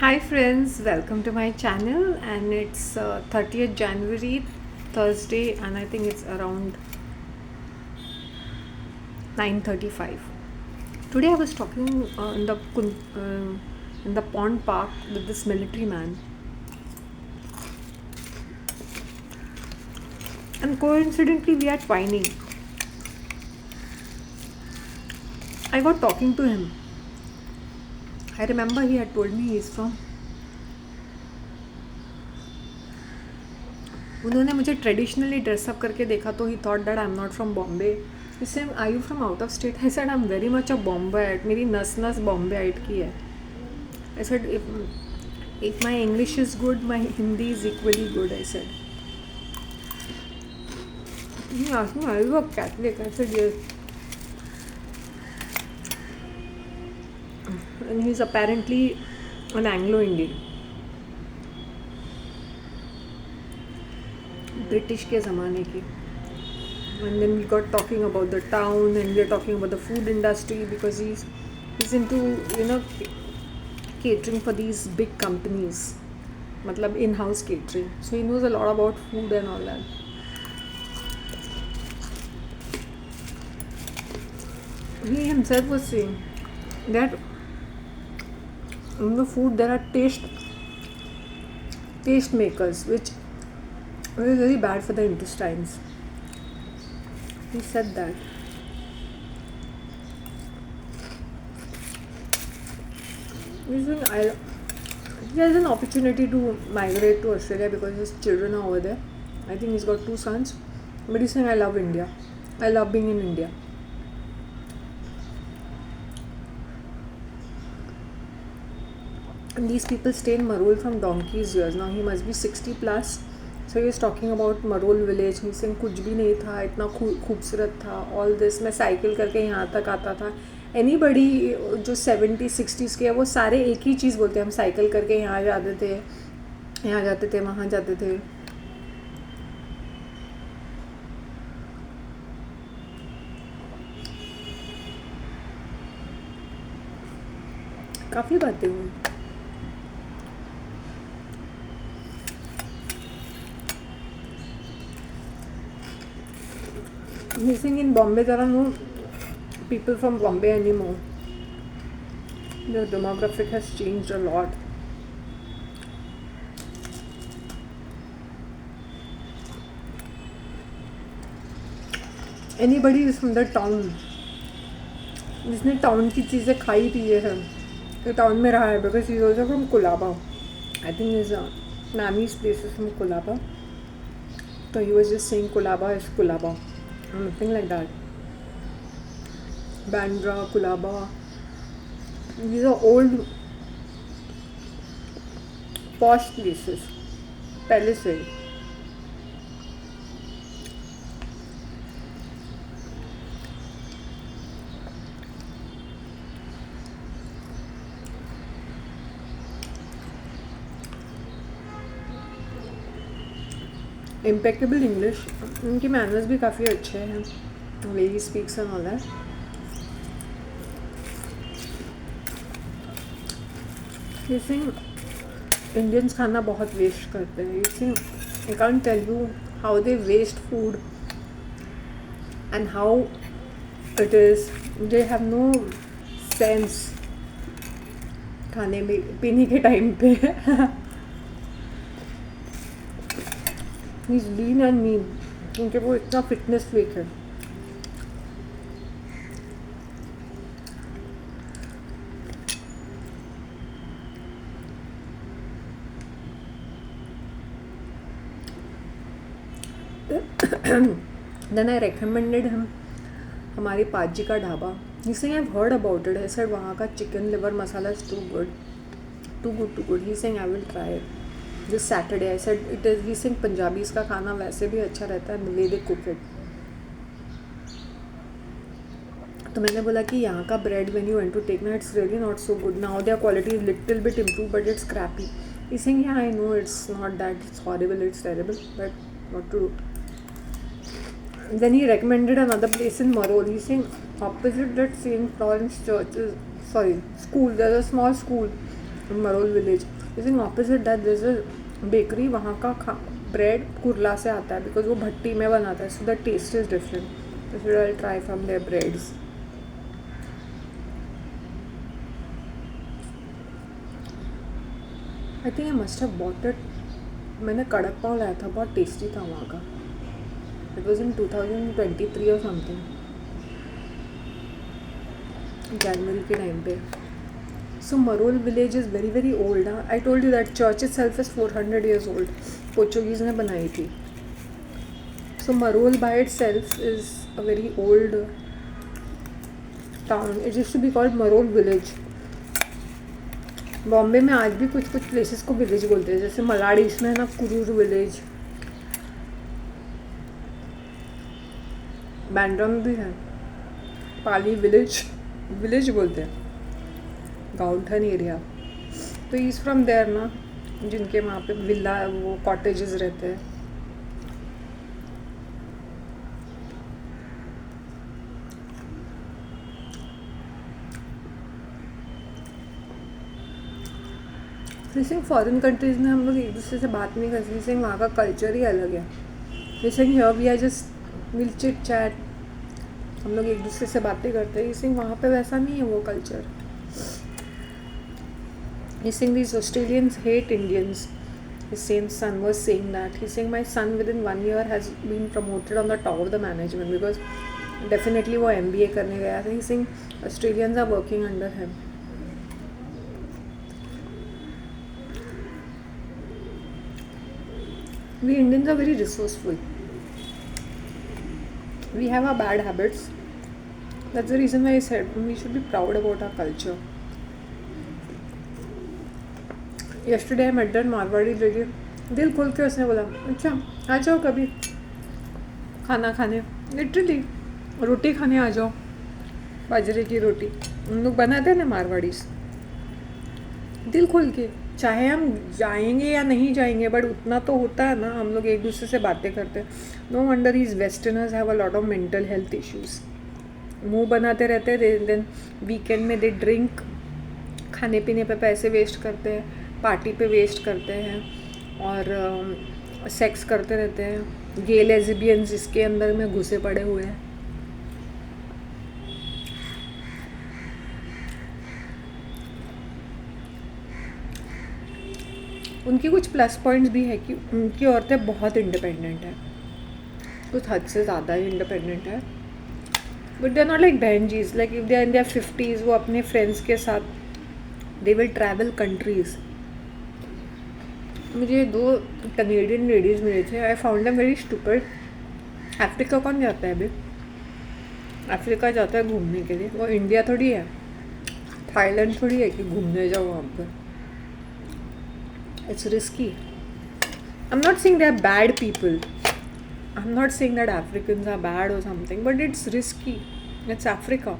Hi friends, welcome to my channel, and it's 30th January, Thursday, and I think it's around 9:35. Today I was talking in the pond park with this military man, and coincidentally we are twining. I got talking to him. I remember he had told me he's from. उन्होंने मुझे traditionally dress up करके देखा तो he thought that I am not from Bombay. He said I you from out of state? I said I am very much a Bombayite. मेरी नस नस बॉम्बेट की है. I said if my English is good, my Hindi is equally good. I said. He asked me, are you a Catholic? I said yes. And he's apparently an Anglo-Indian. British के ज़माने की. And then we got talking about the town, and we are talking about the food industry because he's into catering for these big companies, मतलब in-house catering. So he knows a lot about food and all that. He himself was saying that in the food there are taste makers which is very bad for the intestines. He said that. He has an opportunity to migrate to Australia because his children are over there. I think he's got 2 sons. But he's saying, I love India. I love being in India. And these people stay in Marol from donkey's years. Now he must be 60 plus. So he was talking about Marol village. He's saying कुछ भी नहीं था, इतना खूबसूरत था. All this मैं cycle करके यहाँ तक आता था. Anybody जो 70-60s के है वो सारे एक ही चीज़ बोलते हैं, हम साइकिल करके यहाँ जाते थे, यहाँ जाते थे, वहाँ जाते थे. काफ़ी बातें हुई. He's saying in Bombay there are no people from Bombay anymore. The demographic has changed a lot. Anybody is from the town जिसने टाउन की चीज़ें खाई पी है तो टाउन में रहा है because he's also from Colaba. I think his Nani's place is from Colaba. So he was just saying Colaba is Colaba. Nothing like that. Bandra, Colaba. These are old posh places. पहले से. Impeccable English. उनके manners भी काफ़ी अच्छे हैं. The way he speaks and all that. He's saying Indians खाना बहुत waste करते हैं. He's saying I can't tell you how they waste food and how it is. They have no sense खाने में पीने के टाइम पे. He's lean and mean क्योंकि वो इतना फिटनेस फ्रीक है. Then I recommended him हमारे पाजी का dhaba. He's saying I've heard about it. I said वहाँ का chicken liver masala is too good. Too good. He's saying I will try it this Saturday. I said it is. He's saying Punjabis का खाना वैसे भी अच्छा रहता है the way they cook it. तो मैंने बोला कि यहाँ का bread when you went to take ना it's really not so good. Now their quality is little bit improved but it's crappy. He's saying yeah I know it's not that it's horrible, it's terrible, but what to do. Then he recommended another place in Marol. He's saying opposite that St. Lawrence Church is, school. There's a small school Marol village is in opposite that this is bakery. वहाँ का bread Kurla से आता है because वो भट्टी में बनाता है, so the taste is different. So I try from their breads. I think I must have bought it. मैंने कड़क पाव लाया था, बहुत टेस्टी था वहाँ का. इट वॉज इन 2023 और समथिंग, जनवरी के टाइम पे. So Marol village is very very old. I told you that church itself is 400 years old. Portuguese ने बनाई थी. So Marol by itself is a very old town. It used to be called Marol village. Bombay में आज भी कुछ कुछ places को village बोलते हैं, जैसे मलाड ईस्ट में है ना, कुरूर विलेज. बैंड्रा में भी है पाली विलेज. विलेज बोलते हैं गाउंठन एरिया. तो इज़ फ्रॉम देयर ना, जिनके वहाँ पे विला वो कॉटेजेस रहते हैं. जैसे फॉरेन कंट्रीज़ में हम लोग एक दूसरे से बात नहीं करते, जैसे वहाँ का कल्चर ही अलग है. जैसे here we are just will chit chat, हम लोग एक दूसरे से बातें करते हैं. जैसे वहाँ पे वैसा नहीं है वो culture. He's saying these Australians hate Indians. His same son was saying that. He's saying my son within 1 year has been promoted on the top of the management because definitely वो MBA करने गया था. He's saying Australians are working under him. We Indians are very resourceful. We have our bad habits. That's the reason why I said we should be proud about our culture. Yesterday I met that Marwari lady. दिल खोल के उसने बोला, अच्छा आ जाओ कभी खाना खाने. लिटरली रोटी खाने आ जाओ, बाजरे की रोटी. हम लोग बनाते हैं ना मारवाड़ीज, दिल खोल के. चाहे हम जाएंगे या नहीं जाएंगे, बट उतना तो होता है ना, हम लोग एक दूसरे से बातें करते हैं. No wonder these westerners have a lot of mental health issues. मुंह बनाते रहते हैं. देन वीकेंड में दे ड्रिंक, खाने पीने पे पैसे वेस्ट करते हैं, पार्टी पे वेस्ट करते हैं, और सेक्स करते रहते हैं. गे लेस्बियंस इसके अंदर में घुसे पड़े हुए हैं. उनकी कुछ प्लस पॉइंट्स भी है कि उनकी औरतें बहुत इंडिपेंडेंट हैं, कुछ हद से ज़्यादा ही इंडिपेंडेंट है. But they are not like बहन जीज. Like if they are in their 50s, वो अपने फ्रेंड्स के साथ दे विल ट्रैवल कंट्रीज़. मुझे 2 कैनेडियन लेडीज़ मिले थे. I found them very stupid. Africa कौन जाता है अभी? अफ्रीका जाता है घूमने के लिए. वो इंडिया थोड़ी है, थाईलैंड थोड़ी है कि घूमने जाओ वहाँ पर. It's risky. I'm not saying they're bad people. I'm not saying that Africans are bad or something, but it's risky. It's Africa.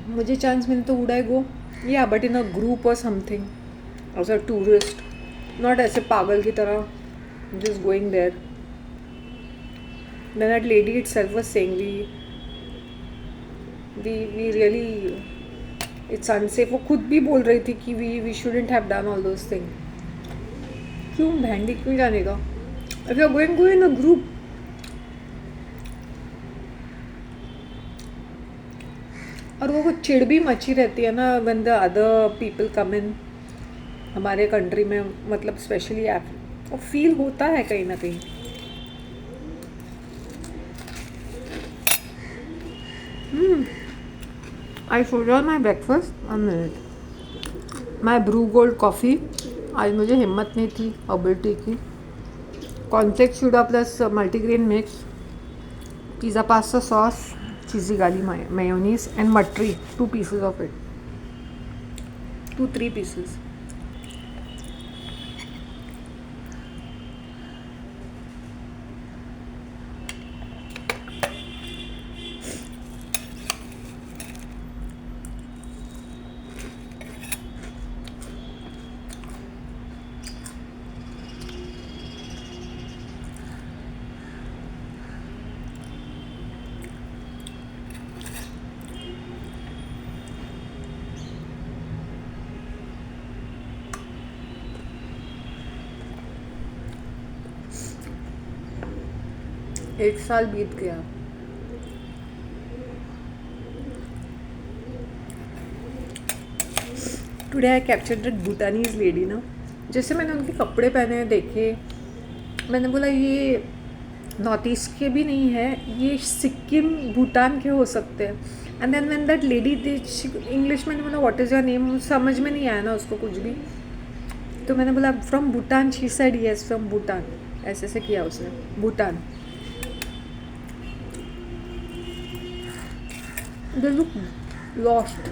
मुझे चांस मिले तो would I go? Yeah, but in a group or something. As a tourist. Not ऐसे पागल की तरह just going there. Then that lady itself was saying we really, it's unsafe. वो खुद भी बोल रही थी कि we shouldn't have done all those things. क्यों भैंडी क्यों जाने का? If you're going, go in a group. और वो कुछ चिड़ भी मची रहती है ना when the other people come in हमारे कंट्री में, मतलब स्पेशली वो फील होता है कहीं ना कहीं. I should have my breakfast. A minute. My brew gold coffee. आज मुझे हिम्मत नहीं थी हर्बल टी की. कॉर्नफ्लेक्स चूड़ा plus multigrain mix, pizza pasta sauce, cheesy गाली मेयोनीज एंड मटरी. 2 pieces of it. 2-3 pieces. एक साल बीत गया। Today I captured that भूटानीज lady ना, जैसे मैंने उनके कपड़े पहने देखे, मैंने बोला ये नॉर्थ ईस्ट के भी नहीं है, ये सिक्किम भूटान के हो सकते हैं। And then when that lady English में बोला व्हाट इज़ योर नेम, समझ में नहीं आया ना उसको कुछ भी, तो मैंने बोला from Bhutan, she said yes from Bhutan, ऐसे ऐसे किया उसने, भूटान। They look lost.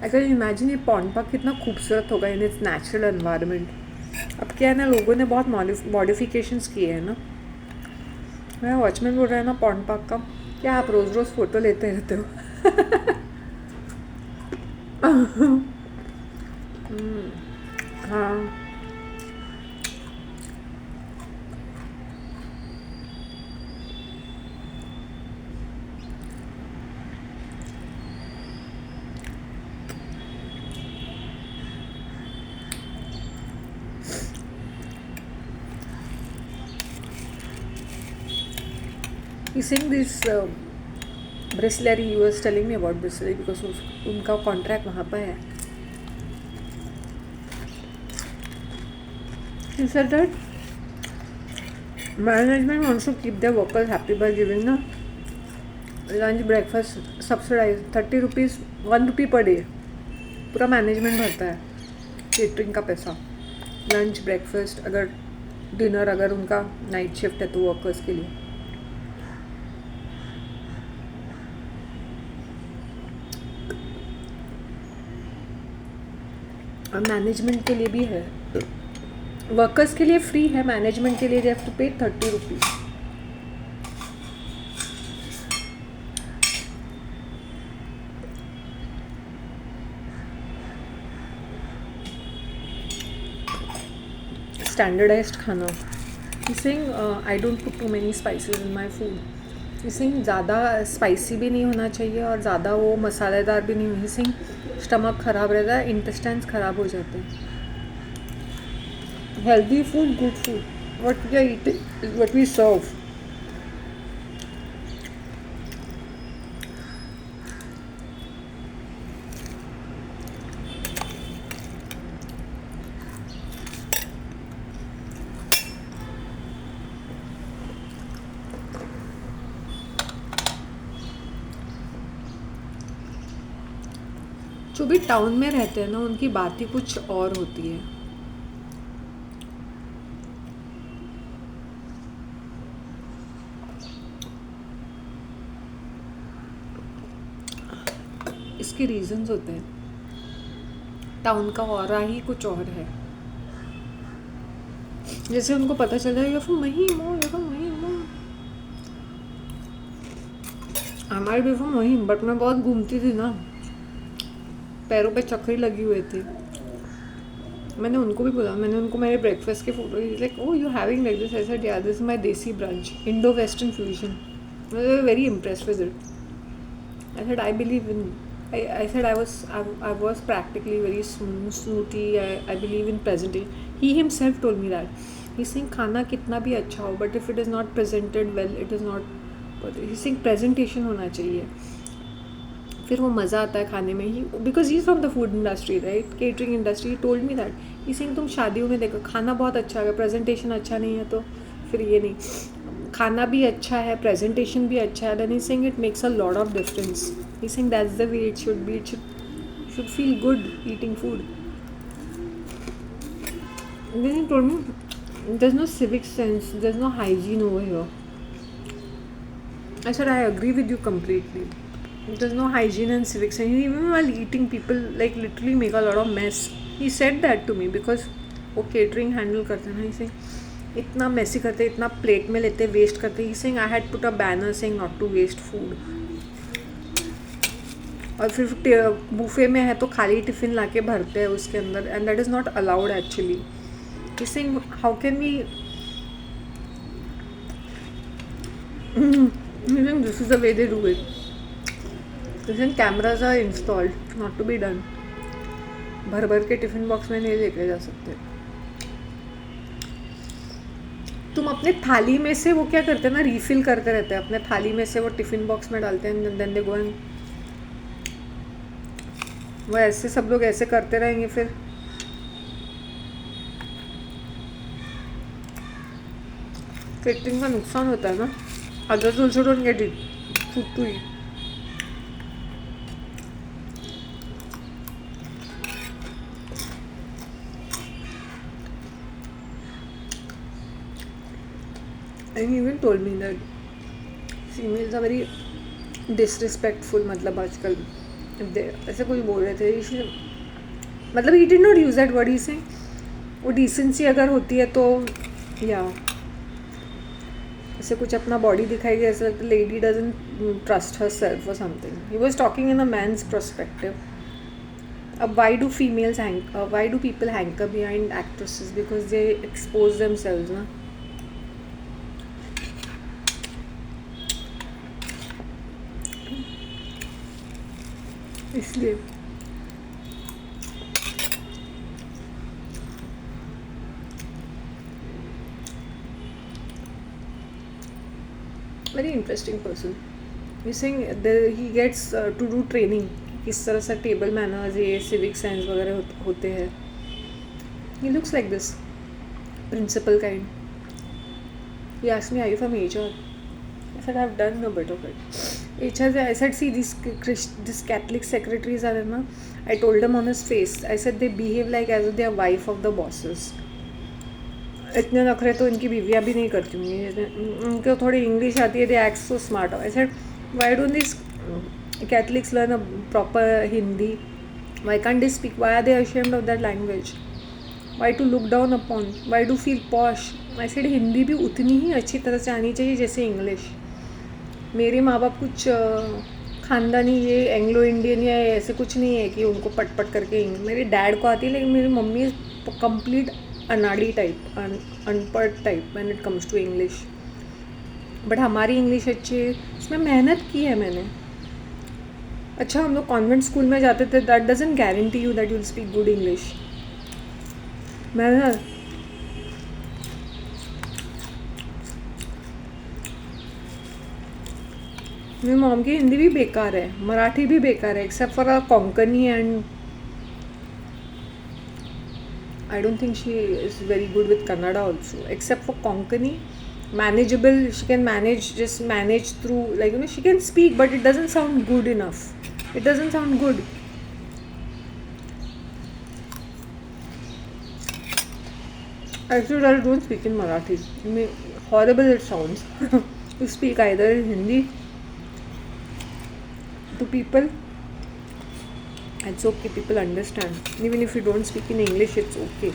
अगर इमेजिन ये पॉन्ड पार्क कितना खूबसूरत होगा इन इट्स नेचुरल एनवायरनमेंट। अब क्या है ना, लोगों ने बहुत मॉडिफिकेशंस किए हैं ना। मेरा वॉचमैन बोल रहा है ना पॉन्ड पार्क का, क्या आप रोज़ रोज़ फ़ोटो लेते रहते हो? हाँ, he saying this Bristlery, he was telling me about Bristlery because उनका कॉन्ट्रैक्ट वहाँ पर है। He said that management wants to keep their workers happy by giving na lunch breakfast subsidized 30 rupees 1 rupee per day। पूरा management भरता है catering का पैसा, lunch breakfast, अगर डिनर अगर उनका नाइट शिफ्ट है तो वर्कर्स के लिए। और मैनेजमेंट के लिए भी है, वर्कर्स के लिए फ्री है, मैनेजमेंट के लिए दे हैव टू पे 30 रुपीज़। स्टैंडर्डाइज्ड खाना। He's saying I don't put too many spices in my food। He's saying ज़्यादा स्पाइसी भी नहीं होना चाहिए और ज़्यादा वो मसालेदार भी नहीं होना। He's saying स्टमक ख़राब रहता है, इंटेस्टाइन्स ख़राब हो जाते हैं। Healthy food, good food, what we are eating is what we serve। जो भी टाउन में रहते हैं ना, उनकी बात ही कुछ और होती है। इसके रीजंस होते हैं, टाउन का ऑरा ही कुछ और है। जैसे उनको पता चल जाए ये फ्रॉम महिम, हमारे भी फ्रॉम महिम, बट मैं बहुत घूमती थी ना, पैरों पे चक्री लगी हुई थी। मैंने उनको भी बोला, मैंने उनको मेरे ब्रेकफास्ट के photo like oh you having like this, I said या दिस इज माय देसी brunch, Indo western fusion. Very impressed with it. I said I believe in, I said I was practically very snooty। I believe in presentation। He himself told me that। He's saying खाना कितना भी अच्छा हो, but if it is not presented well, it is not। He's saying presentation होना चाहिए, फिर वो मज़ा आता है खाने में ही। Because he is from the food industry right, catering industry. Told me that. He saying तुम शादियों में देखो खाना बहुत अच्छा है, प्रेजेंटेशन अच्छा नहीं है तो फिर ये नहीं, खाना भी अच्छा है, प्रेजेंटेशन भी अच्छा है, then he saying it makes a lot of difference. He saying that's the way it should be, it should feel good eating food. Then he told me there is no civic sense, there is no hygiene over here. I said I agree with you completely। There's no hygiene and civics, and even while eating people like literally make a lot of mess। He said that to me because वो catering handle करते हैं ना, he saying इतना messy करते, इतना plate में लेते, waste करते। He saying I had put a banner saying not to waste food। और फिर बुफे में है तो खाली टिफ़िन लाके भरते हैं उसके अंदर, and that is not allowed actually। He's saying how can we this is the way they do it। Listen, cameras are installed, not to be done। भर भर के टिफ़िन बॉक्स में नहीं लेके जा सकते। तुम अपने थाली में से वो क्या करते हैं ना, रीफिल करते रहते हैं अपने थाली में से, वो टिफ़िन बॉक्स में डालते हैं, देन दे गो एंड वो ऐसे सब लोग ऐसे करते रहेंगे फिर। केटरिंग का नुकसान होता है ना। Others also don't get it food to eat. And he even told me that females are very disrespectful, मतलब आजकल ऐसे कुछ बोल रहे थे, मतलब he did not use that word, he saying वो डिसेंसी अगर होती है तो या ऐसे कुछ अपना बॉडी दिखाएगी, ऐसा लगता है lady doesn't trust her self और something. He was talking in a man's perspective. अब why do people hanker behind actresses? Because they expose themselves ना। इसलिए very interesting person. He saying he gets to do training, किस तरह से table manners, ये civic sense वगैरह होते हैं। He looks like this principal kind. He asked me, are you from HR? I said I've done a bit of it. HR, I said, see, these Catholic secretaries are na. I told them on his face. I said they behave like as if they are wife of the bosses. इतने नखरे तो इनकी बीवियाँ भी नहीं करती होंगी। उनको थोड़ी इंग्लिश आती है, they act so smart. I said, why don't these Catholics learn a proper Hindi? Why can't they speak? Why are they ashamed of that language? Why to look down upon? Why to feel posh? I said Hindi भी उतनी ही अच्छी तरह से आनी चाहिए जैसे English. मेरे माँ बाप कुछ ख़ानदानी ये एंग्लो इंडियन या ऐसे कुछ नहीं है कि उनको पट पट करके मेरे डैड को आती है, लेकिन मेरी मम्मी कंप्लीट अनाड़ी टाइप, अनपढ़ type when it comes to English. But हमारी इंग्लिश अच्छी है, इसमें मेहनत की है मैंने। अच्छा, हम लोग कॉन्वेंट स्कूल में जाते थे, that doesn't guarantee you that you will speak good English. मेहनत मेरी मॉम की हिंदी भी बेकार है, मराठी भी बेकार है, except for a Konkani, and I don't think she is very good with Kannada also, except for Konkani manageable. She can just manage through, like, you know, she can speak, but it doesn't sound good enough. It doesn't sound good. Actually, I don't speak in Marathi. I mean, horrible it sounds. You speak either in Hindi to people, it's okay, people understand. Even if you don't speak in English, it's okay.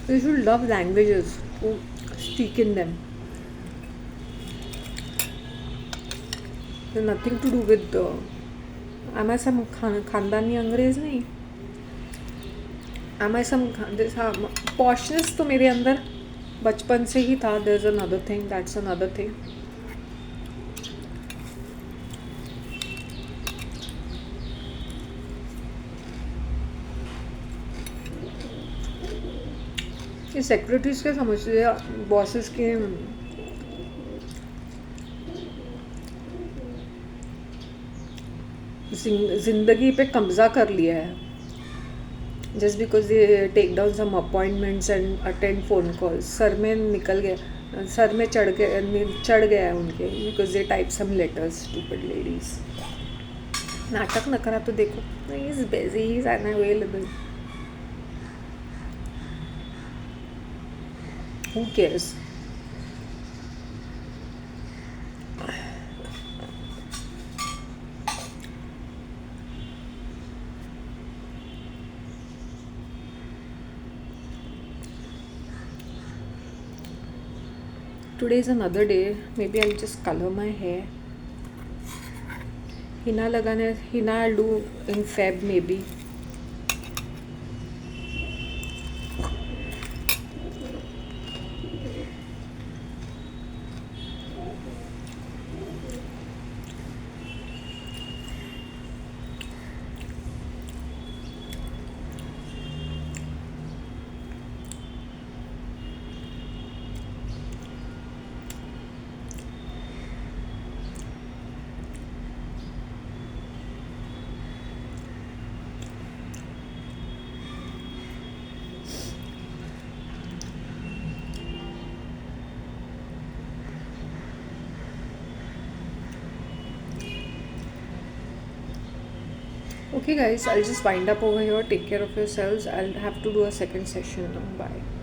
You should love languages, to speak in them. There's nothing to do with am I some खानदानी अंग्रेज नहीं, am I some this poshness तो मेरे अंदर बचपन से ही था. There's another thing, that's another thing. ये सेक्रेटरीज क्या समझते हैं, बॉसेस के जिंदगी पे कब्जा कर लिया है just because they take down some appointments and attend phone calls. सर में निकल गया, सर में चढ़ गया है उनके, because they type some letters, stupid ladies. नाटक न करा तो देखो, he is busy, he is unavailable. Who cares? Today is another day. Maybe I'll just color my hair. Henna I'll do in Feb maybe. Okay, guys, I'll just wind up over here. Take care of yourselves. I'll have to do a second session now. Bye.